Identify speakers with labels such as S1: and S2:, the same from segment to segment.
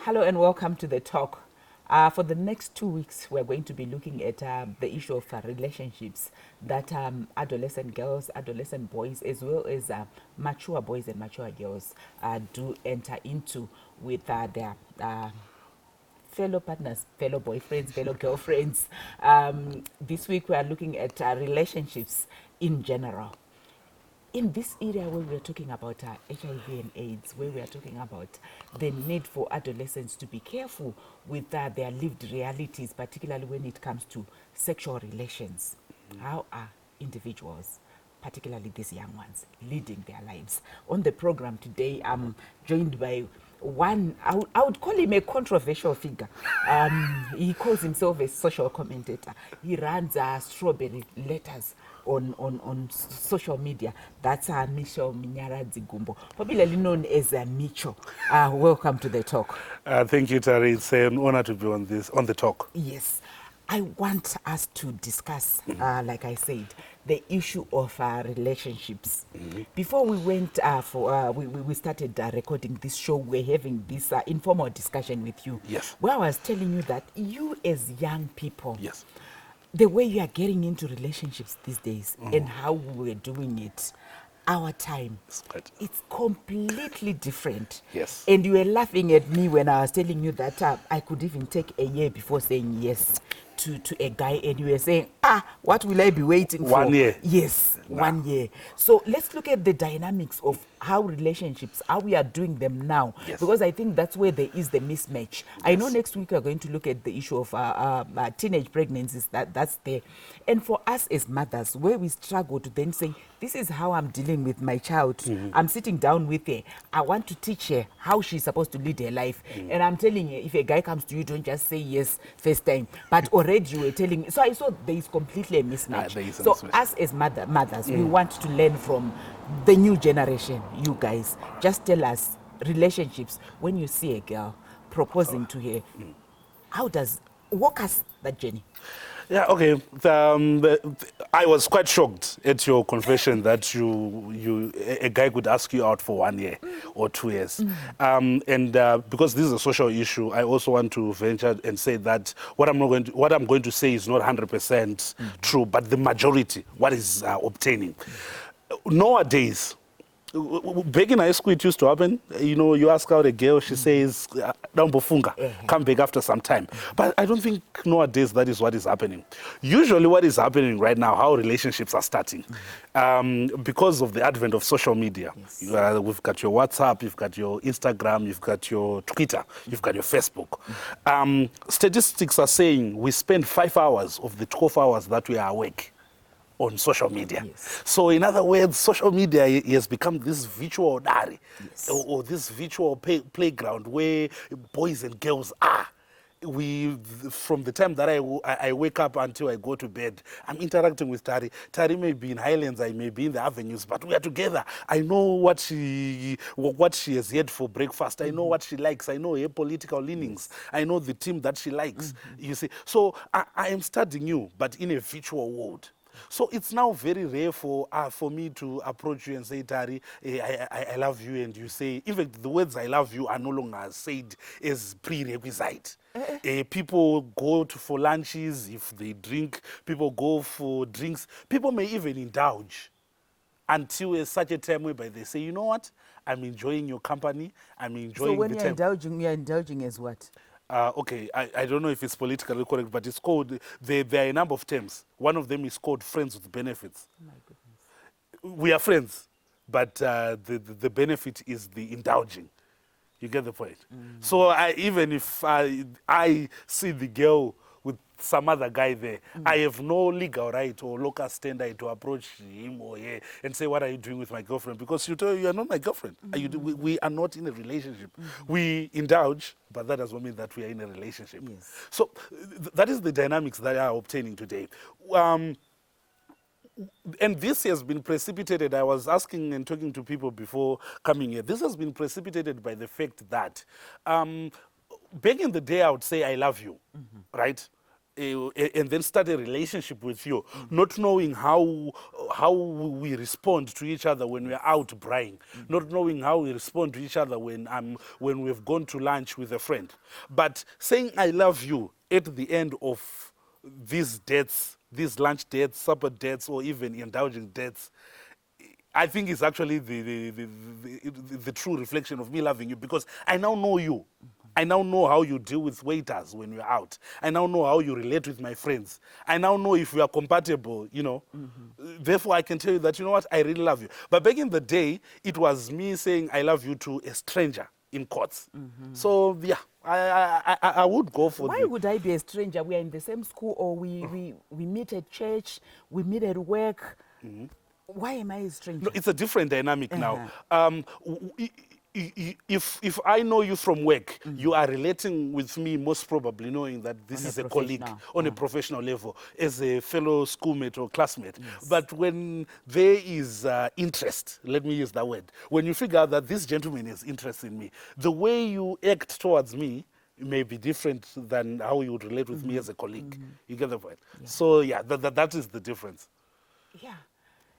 S1: Hello and welcome to the talk. For the next 2 weeks, we're going to be looking at the issue of relationships that adolescent girls, adolescent boys, as well as mature boys and mature girls do enter into with their fellow partners, fellow boyfriends, fellow girlfriends. This week, we are looking at relationships in general. In this area where we're talking about HIV and AIDS, where we are talking about the need for adolescents to be careful with their lived realities, particularly when it comes to sexual relations. How are individuals, particularly these young ones, leading their lives? On the program today, I'm joined by one, I would call him a controversial figure. He calls himself a social commentator. He runs strawberry letters on social media. That's Michel Minyaradzi Gumbo, popularly known as Micho. Welcome to the talk.
S2: Thank you, Tari. It's an honor to be on the talk.
S1: Yes. I want us to discuss, like I said, the issue of relationships. Before we went we started recording this show, we're having this informal discussion with you.
S2: Yes.
S1: Where I was telling you that you as young people,
S2: Yes.
S1: the way you are getting into relationships these days and how we were doing it, our time, it's completely different.
S2: Yes.
S1: And you were laughing at me when I was telling you that I could even take a year before saying yes to a guy, and you were saying, what will I be waiting for?
S2: 1 year.
S1: Yes, 1 year. So let's look at the dynamics of how relationships, how we are doing them now.
S2: Yes.
S1: Because I think that's where there is the mismatch. Yes. I know next week we're going to look at the issue of teenage pregnancies, that's there. And for us as mothers, where we struggle to then say, this is how I'm dealing with my child. I'm sitting down with her. I want to teach her how she's supposed to lead her life. And I'm telling her, if a guy comes to you, don't just say yes first time. But already you were telling me. So I saw there is completely a mismatch.
S2: Mismatch.
S1: Us as mothers, we want to learn from the new generation, you guys. Just tell us, relationships, when you see a girl proposing to her, walk us that journey.
S2: Yeah, okay. I was quite shocked at your confession that a guy could ask you out for 1 year or 2 years. And because this is a social issue, I also want to venture and say that what I'm going to say is not 100% true, but the majority, what is obtaining. Nowadays, back in high school, it used to happen. You know, you ask out a girl, she says, come back after some time. But I don't think nowadays that is what is happening. Usually what is happening right now, how relationships are starting, because of the advent of social media. Yes. We've got your WhatsApp, you've got your Instagram, you've got your Twitter, you've got your Facebook. Statistics are saying we spend 5 hours of the 12 hours that we are awake on social media. Yes. So in other words, social media has become this virtual diary, yes, or this virtual playground where boys and girls are. From the time that I wake up until I go to bed, I'm interacting with Tari. Tari may be in Highlands, I may be in the avenues, but we are together. I know what she has had for breakfast. I know what she likes. I know her political leanings. I know the team that she likes. You see, so I am studying you, but in a virtual world. So it's now very rare for me to approach you and say, Tari, I love you, and you say, even the words I love you are no longer said as prerequisite. People go for lunches if they drink. People go for drinks. People may even indulge until such a time whereby they say, you know what, I'm enjoying your company. I'm enjoying the time.
S1: So when you're indulging as what?
S2: Okay, I don't know if it's politically correct, but it's called, there are a number of terms. One of them is called friends with benefits.
S1: Oh my goodness.
S2: We are friends, but the benefit is the indulging. You get the point? So even if I see the girl with some other guy there, I have no legal right or local standard to approach him or her and say, what are you doing with my girlfriend? Because you tell you are not my girlfriend. We are not in a relationship. We indulge, but that does not mean that we are in a relationship.
S1: Yes.
S2: So that is the dynamics that are obtaining today. And this has been precipitated. I was asking and talking to people before coming here. This has been precipitated by the fact that back in the day, I would say, I love you, right? And then start a relationship with you, not knowing how we respond to each other when we're out braying, not knowing how we respond to each other when we've gone to lunch with a friend. But saying I love you at the end of these dates, these lunch dates, supper dates, or even indulging dates, I think is actually the true reflection of me loving you, because I now know you. I now know how you deal with waiters when you're out. I now know how you relate with my friends. I now know if we are compatible, you know. Therefore, I can tell you that, you know what, I really love you. But back in the day, it was me saying I love you to a stranger in courts. So, yeah, I would go for
S1: Why would I be a stranger? We are in the same school, or we meet at church, we meet at work. Why am I a stranger?
S2: No, it's a different dynamic now. If I know you from work, you are relating with me most probably knowing that this is a colleague on a professional level, as a fellow schoolmate or classmate.
S1: Yes.
S2: But when there is interest, let me use that word, when you figure out that this gentleman is interested in me, the way you act towards me may be different than how you would relate with me as a colleague. You get the point?
S1: Yeah.
S2: So yeah, that is the difference.
S1: Yeah,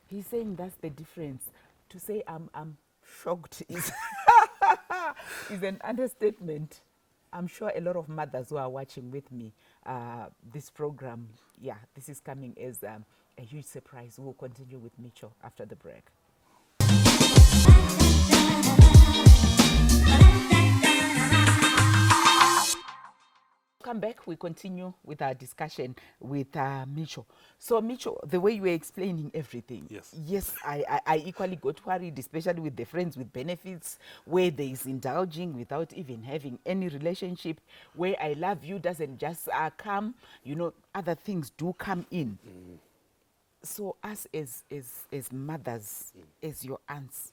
S1: he's saying that's the difference. To say I'm shocked is is an understatement. I'm sure a lot of mothers who are watching with me this program, yeah, this is coming as a huge surprise. We'll continue with Mitchell after the break. Come back, we continue with our discussion with Mitchell. So, Mitchell, the way you were explaining everything,
S2: Yes.
S1: I equally got worried, especially with the friends with benefits, where there is indulging without even having any relationship, where I love you doesn't just come, you know, other things do come in. So, us as mothers, as your aunts,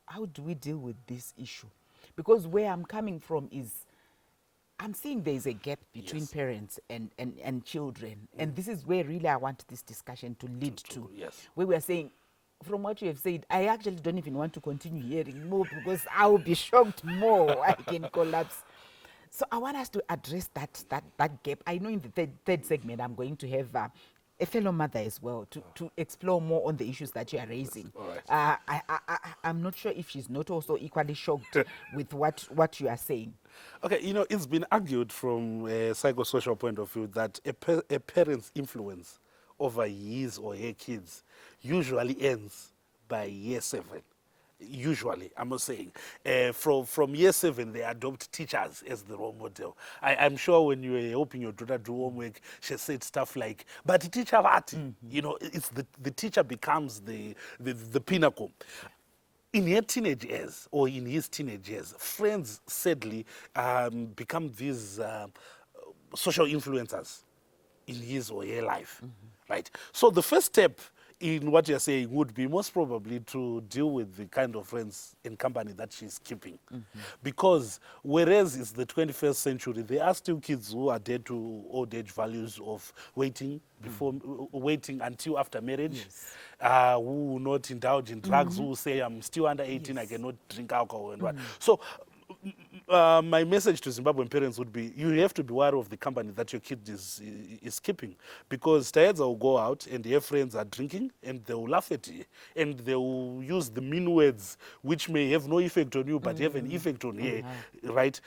S1: how do we deal with this issue? Because where I'm coming from is, I'm seeing there is a gap between parents and children. And this is where really I want this discussion to lead to.
S2: Yes.
S1: Where we are saying, from what you have said, I actually don't even want to continue hearing more, because I will be shocked more. I can collapse. So I want us to address that gap. I know in the third segment I'm going to have a fellow mother as well to explore more on the issues that you are raising.
S2: All right.
S1: I'm not sure if she's not also equally shocked with what you are saying.
S2: Okay, you know, it's been argued from a psychosocial point of view that a parent's influence over his or her kids usually ends by year 7. Usually, I'm not saying. From year 7, they adopt teachers as the role model. I'm sure when you were helping your daughter do homework, she said stuff like, but teacher what? You know, it's the teacher becomes the pinnacle. In her teenage years, or in his teenage years, friends sadly become these social influencers in his or her life, right? So the first step in what you're saying would be most probably to deal with the kind of friends and company that she's keeping. Because whereas it's the 21st century, there are still kids who are dead to old age values of waiting waiting until after marriage, who will not indulge in drugs, who will say, I'm still under 18, I cannot drink alcohol and what. So my message to Zimbabwean parents would be, you have to be aware of the company that your kid is keeping, because Taedza will go out and their friends are drinking and they will laugh at you and they will use the mean words which may have no effect on you but have an effect on her, right?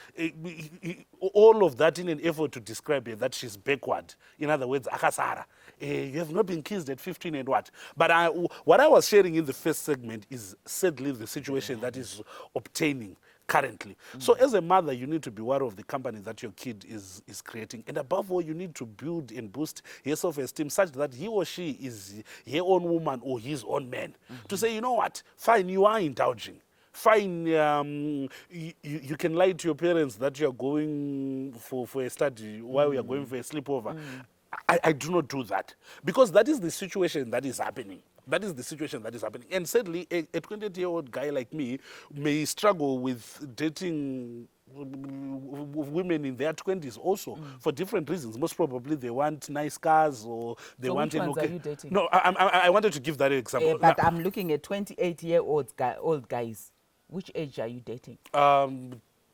S2: All of that in an effort to describe her that she's backward. In other words, akasara. You have not been kissed at 15 and what. But what I was sharing in the first segment is sadly the situation that is obtaining currently. So as a mother, you need to be aware of the company that your kid is creating. And above all, you need to build and boost his self-esteem such that he or she is her own woman or his own man. To say, you know what, fine, you are indulging. fine, you can lie to your parents that you are going for a study while you are going for a sleepover. I do not do that, because that is the situation that is happening. That is the situation that is happening. And sadly, a 20-year-old guy like me may struggle with dating women in their 20s also, for different reasons. Most probably they want nice cars, or they
S1: So
S2: want
S1: which ones are you dating?
S2: No, I wanted to give that example.
S1: But I'm looking at 28-year-old old guys. Which age are you dating?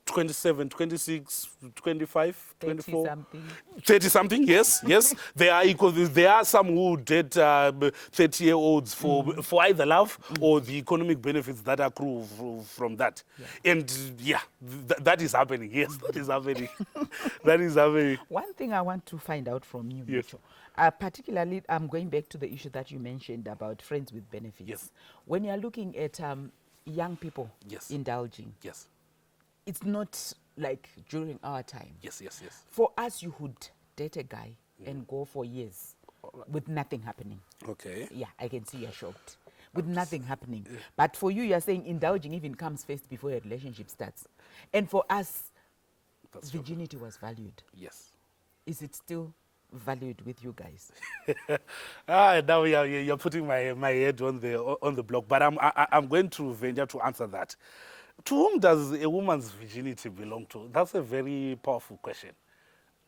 S2: 27, 26, 25,
S1: 30
S2: 24.
S1: something?
S2: 30 something, yes, yes. There are equal. There are some who date 30-year-olds for either love or the economic benefits that accrue from that.
S1: Yeah.
S2: And yeah, that is happening. Yes, that is happening. That is happening.
S1: One thing I want to find out from you,
S2: Yes.
S1: Micho, particularly, I'm going back to the issue that you mentioned about friends with benefits.
S2: Yes.
S1: When you're looking at young people
S2: Yes.
S1: indulging,
S2: Yes,
S1: it's not like during our time.
S2: yes, yes, yes.
S1: For us, you would date a guy and go for years with nothing happening.
S2: Okay.
S1: Yeah, I can see you're shocked. With nothing happening. But for you, you're saying indulging even comes first before a relationship starts. And for us,
S2: That's true.
S1: virginity was valued.
S2: Yes.
S1: Is it still valued with you guys?
S2: Now you're putting my head on the block, but I'm going to venture to answer that. To whom does a woman's virginity belong to? That's a very powerful question.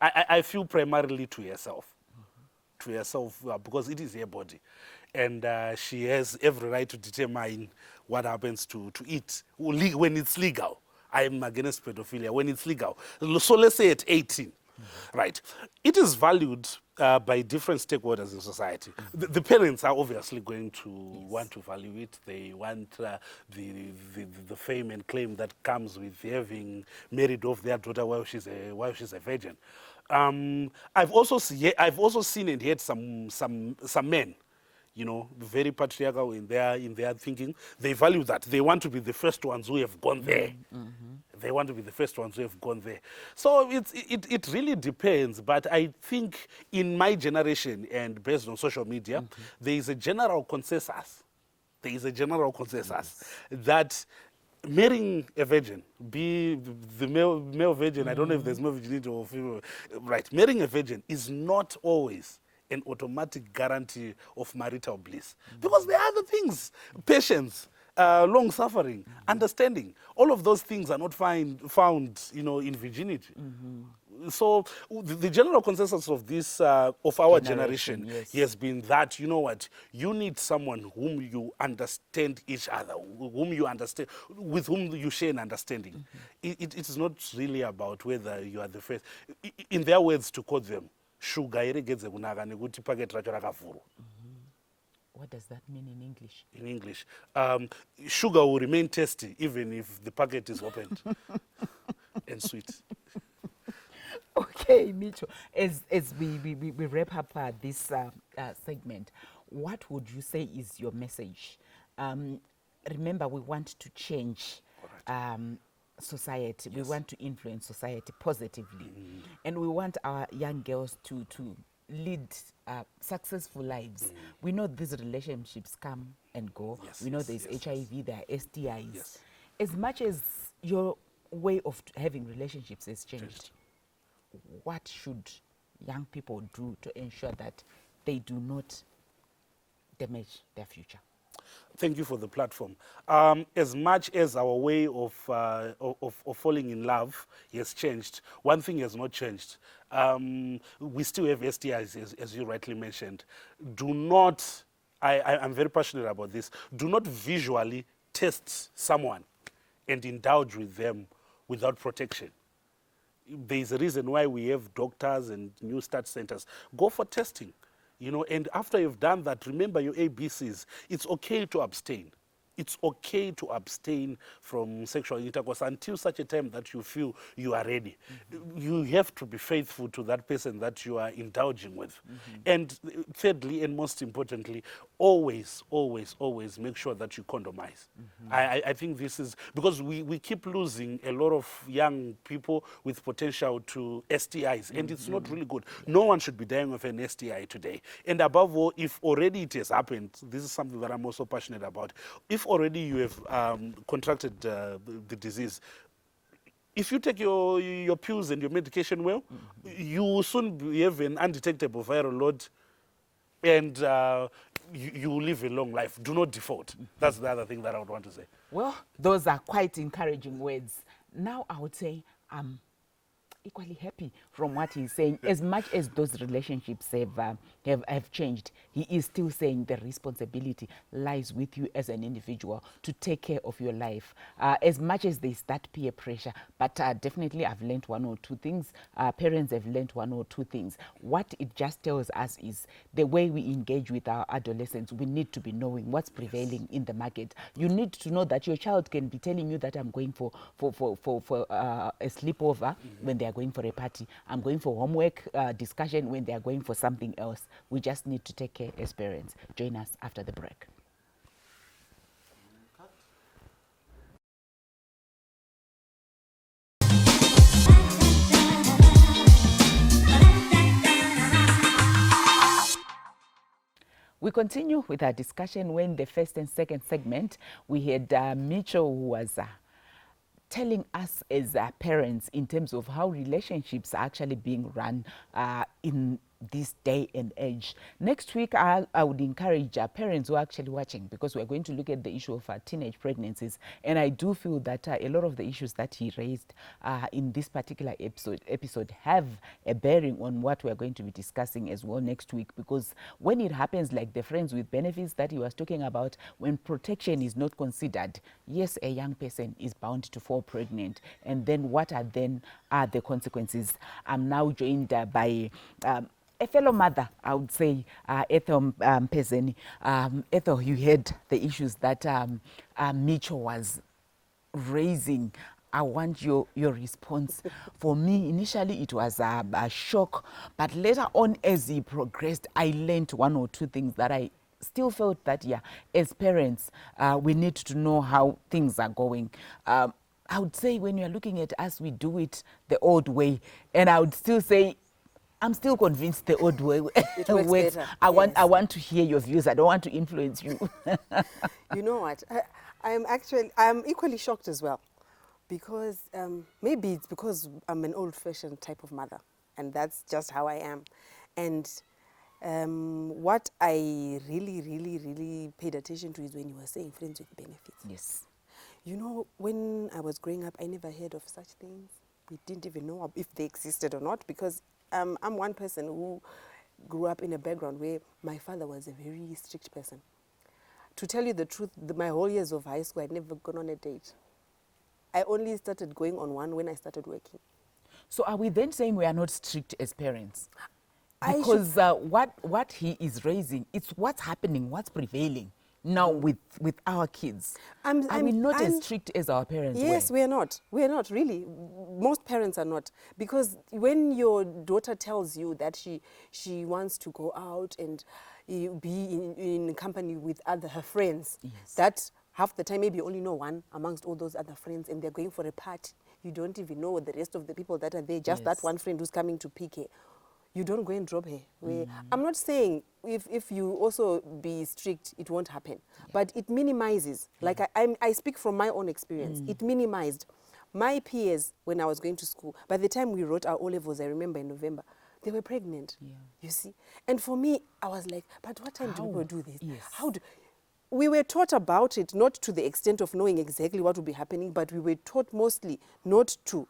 S2: I feel primarily to herself. To herself, because it is her body, and she has every right to determine what happens to it when it's legal. I'm against pedophilia when it's legal. So let's say at 18, right? It is valued by different stakeholders in society. The parents are obviously going to want to value it. They want the fame and claim that comes with having married off their daughter while she's a virgin. I've also seen and heard some men, you know, very patriarchal in their thinking. They value that. They want to be the first ones who have gone there. They want to be the first ones who have gone there. So it really depends. But I think in my generation and based on social media, there is a general consensus. There is a general consensus that marrying a virgin, be the male virgin, I don't know if there's male virginity or female, right? Marrying a virgin is not always an automatic guarantee of marital bliss, because there are other things, patience, long suffering, understanding. All of those things are not found, you know, in virginity. So the general consensus of this of our generation
S1: Yes.
S2: has been that, you know what, you need someone whom you understand each other, whom you understand, with whom you share an understanding. It is not really about whether you are the first. In their words, to quote them, sugar iregedze kunaka nekuti packet racho rakavhurwa.
S1: What does that mean in English?
S2: In English, sugar will remain tasty even if the packet is opened and sweet.
S1: Okay, Micho, as we wrap up this segment, what would you say is your message? Remember, we want to change society. We want to influence society positively. And we want our young girls to lead successful lives. We know these relationships come and go.
S2: Yes,
S1: We know
S2: yes,
S1: there's
S2: yes,
S1: HIV, there are STIs.
S2: Yes.
S1: As much as your way of having relationships has changed, what should young people do to ensure that they do not damage their future?
S2: Thank you for the platform. As much as our way of falling in love has changed, one thing has not changed. We still have STIs, as you rightly mentioned. Do not, I'm very passionate about this, do not visually test someone and indulge with them without protection. There is a reason why we have doctors and new start centers. Go for testing, you know, and after you've done that, remember your ABCs. It's okay to abstain. It's okay to abstain from sexual intercourse until such a time that you feel you are ready. You have to be faithful to that person that you are indulging with. And thirdly, and most importantly, always, always, always make sure that you condomize. I think this is because we keep losing a lot of young people with potential to STIs, and it's not really good. No one should be dying of an STI today. And above all, if already it has happened, this is something that I'm also passionate about. If already you have contracted the disease, if you take your pills and your medication well, you will soon have an undetectable viral load, and you will live a long life. Do not default. That's the other thing that I would want to say.
S1: Well, those are quite encouraging words. Now I would say equally happy from what he's saying. As much as those relationships have changed, he is still saying the responsibility lies with you as an individual to take care of your life. As much as there's that peer pressure, but definitely I've learned one or two things. Parents have learned one or two things. What it just tells us is the way we engage with our adolescents, we need to be knowing what's prevailing in the market. You need to know that your child can be telling you that I'm going for a sleepover when they are going for a party. I'm going for homework discussion when they are going for something else. We just need to take care as parents. Join us after the break. We continue with our discussion. When the first and second segment, we had Mitchell, who was telling us as parents in terms of how relationships are actually being run in this day and age. Next week, I would encourage parents who are actually watching, because we're going to look at the issue of teenage pregnancies. And I do feel that a lot of the issues that he raised in this particular episode have a bearing on what we're going to be discussing as well next week. Because when it happens, like the friends with benefits that he was talking about, when protection is not considered, yes, a young person is bound to fall pregnant. And then what are the consequences? I'm now joined by a fellow mother, I would say, Ethel Mpezeni. Ethel, you heard the issues that Mitchell was raising. I want your response. For me, initially it was a shock, but later on as he progressed, I learned one or two things that I still felt that, yeah, as parents, we need to know how things are going. I would say when you're looking at us, we do it the old way. And I would still say, I'm still convinced the old way
S3: it works better.
S1: I want to hear your views. I don't want to influence you.
S3: You know what? I'm equally shocked as well, because maybe it's because I'm an old-fashioned type of mother, and that's just how I am. And what I really, really, really paid attention to is when you were saying friends with benefits.
S1: Yes.
S3: You know, when I was growing up, I never heard of such things. We didn't even know if they existed or not, because I'm one person who grew up in a background where my father was a very strict person. To tell you the truth, my whole years of high school, I'd never gone on a date. I only started going on one when I started working.
S1: So are we then saying we are not strict as parents? Because what he is raising, it's what's happening, what's prevailing now with our kids. Are we not as strict as our parents were?
S3: Yes, we are not. We are not, really. Most parents are not. Because when your daughter tells you that she wants to go out and be in company with her friends,
S1: yes,
S3: that half the time maybe you only know one amongst all those other friends, and they're going for a party. You don't even know the rest of the people that are there, just
S1: yes,
S3: that one friend who's coming to pick her. You don't go and drop her. I'm not saying if you also be strict, it won't happen. Yeah. But it minimizes. Like I speak from my own experience. It minimized. My peers, when I was going to school, by the time we wrote our O-levels, I remember in November, they were pregnant. Yeah. You see? And for me, I was like, but what time do people do this?
S1: Yes.
S3: We were taught about it, not to the extent of knowing exactly what would be happening, but we were taught mostly not to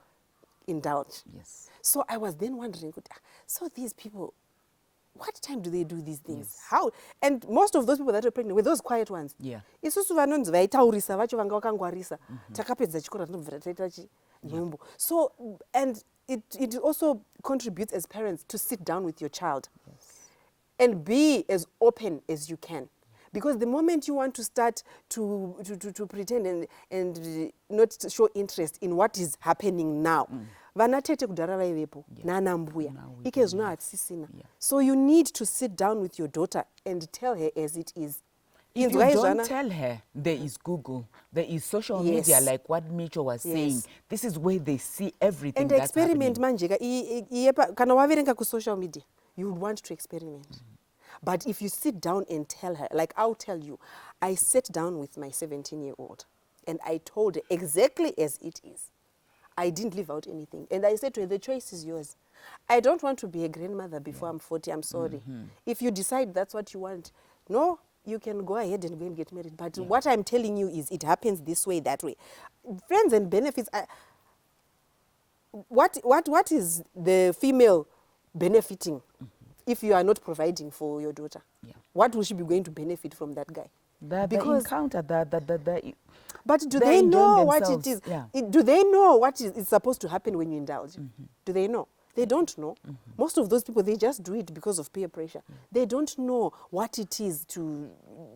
S3: indulge.
S1: Yes.
S3: So I was then wondering, so these people, what time do they do these things?
S1: Yes.
S3: How? And most of those people that were pregnant were those quiet ones.
S1: Yeah.
S3: Isusu vanonzi vaitaurisa vacho vanga vakangwarisa. Takapedza chikora tinobvira taita nyumbu. So, and it also contributes as parents to sit down with your child, yes, and be as open as you can. Because the moment you want to start to pretend and not show interest in what is happening now, vana tete kudhara vaivepo
S1: Yeah.
S3: nana mbuya
S1: Now we
S3: ike
S1: don't
S3: zvino
S1: have.
S3: hatisisina.
S1: Yeah.
S3: So you need to sit down with your daughter and tell her as it is.
S1: If you
S3: Inzwai
S1: don't
S3: zvana-
S1: tell her, there is Google, there is social
S3: Yes.
S1: media, like what Mitchell was saying.
S3: Yes.
S1: This is where they see everything
S3: And
S1: that's
S3: experiment
S1: happening.
S3: manjika kana waverenga kusocial media you would want to experiment. But if you sit down and tell her, like I'll tell you, I sat down with my 17-year-old and I told her exactly as it is. I didn't leave out anything. And I said to her, the choice is yours. I don't want to be a grandmother before I'm 40. I'm sorry. If you decide that's what you want, no, you can go ahead and go and get married. But what I'm telling you is it happens this way, that way. Friends and benefits, what is the female benefiting if you are not providing for your daughter?
S1: Yeah.
S3: What will she be going to benefit from that guy?
S1: The
S3: Because-
S1: encounter,
S3: But do
S1: they're
S3: they
S1: enjoying
S3: know what it
S1: themselves.
S3: is?
S1: Yeah.
S3: Do they know what is supposed to happen when you indulge? Do they know? They don't know. Most of those people, they just do it because of peer pressure. They don't know what it is to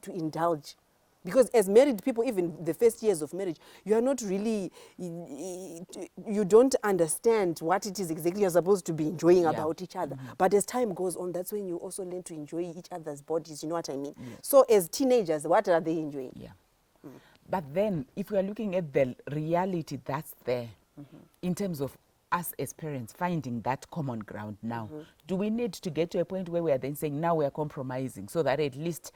S3: indulge. Because as married people, even the first years of marriage, you are not really, you don't understand what it is exactly you're supposed to be enjoying
S1: Yeah.
S3: about each other. But as time goes on, that's when you also learn to enjoy each other's bodies. You know what I mean? So as teenagers, what are they enjoying?
S1: Yeah. But then, if we are looking at the reality that's there, in terms of us as parents finding that common ground now, do we need to get to a point where we are then saying, now we are compromising, so that at least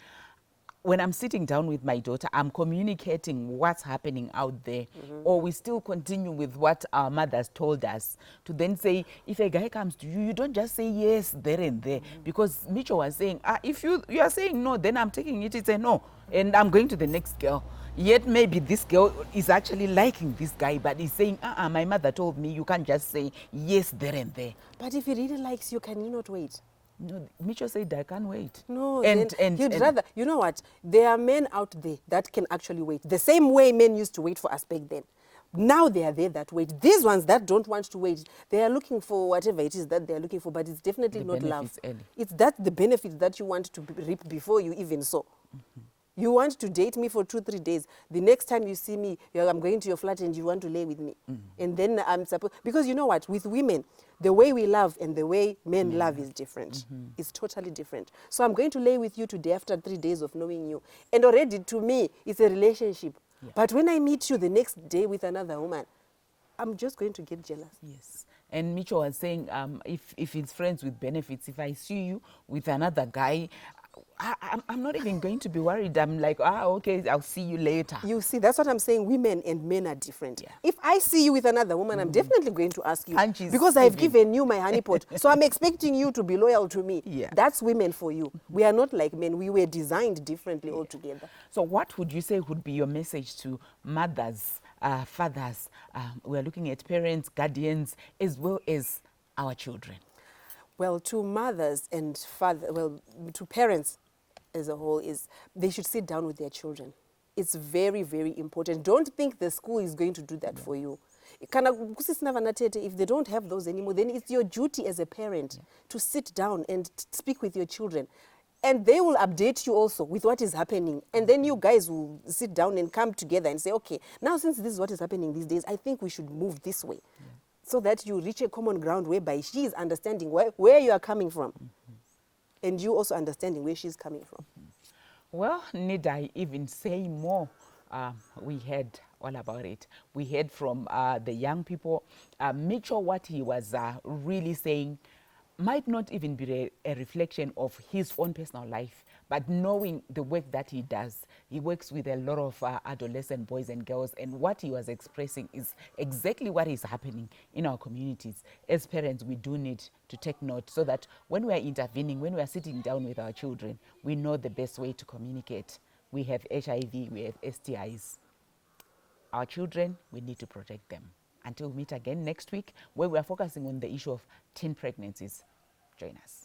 S1: when I'm sitting down with my daughter, I'm communicating what's happening out there, or we still continue with what our mothers told us to then say, if a guy comes to you, you don't just say yes there and there, because Mitchell was saying, if you are saying no, then I'm taking it, it's a no, and I'm going to the next girl. Yet maybe this girl is actually liking this guy, but he's saying, my mother told me you can't just say yes there and there.
S3: But if he really likes you, can you not wait?
S1: No, Mitchell said, I can't wait.
S3: No,
S1: and
S3: he'd rather, you know what, there are men out there that can actually wait. The same way men used to wait for us back then. Now they are there that wait. These ones that don't want to wait, they are looking for whatever it is that they are looking for, but it's definitely
S1: The
S3: not love.
S1: benefits early.
S3: It's that the benefits that you want to reap before you even saw. You want to date me for 2-3 days. The next time you see me, I'm going to your flat and you want to lay with me. And then I'm supposed... Because you know what? With women, the way we love and the way men love is different. It's totally different. So I'm going to lay with you today after 3 days of knowing you. And already, to me, it's a relationship.
S1: Yeah.
S3: But when I meet you the next day with another woman, I'm just going to get jealous.
S1: Yes. And Mitchell was saying, if it's friends with benefits, if I see you with another guy, I'm not even going to be worried. I'm like, okay, I'll see you later.
S3: You see, that's what I'm saying. Women and men are different.
S1: Yeah.
S3: If I see you with another woman, I'm definitely going to ask you.
S1: Punches
S3: Because I've
S1: even.
S3: given you my honeypot. So I'm expecting you to be loyal to me.
S1: Yeah.
S3: That's women for you. We are not like men. We were designed differently altogether.
S1: So what would you say would be your message to mothers, fathers? We're looking at parents, guardians, as well as our children.
S3: Well, to mothers and to parents as a whole, is they should sit down with their children. It's very, very important. Don't think the school is going to do that for you. If they don't have those anymore, then it's your duty as a parent to sit down and speak with your children. And they will update you also with what is happening. And then you guys will sit down and come together and say, okay, now since this is what is happening these days, I think we should move this way. So that you reach a common ground whereby she is understanding where you are coming from. And you also understanding where she's coming from.
S1: Well, need I even say more? We heard all about it. We heard from the young people. Mitchell, what he was really saying might not even be a reflection of his own personal life, but knowing the work that he does. He works with a lot of adolescent boys and girls, and what he was expressing is exactly what is happening in our communities. As parents, we do need to take note so that when we are intervening, when we are sitting down with our children, we know the best way to communicate. We have HIV, we have STIs. Our children, we need to protect them. Until we meet again next week, where we are focusing on the issue of teen pregnancies. Join us.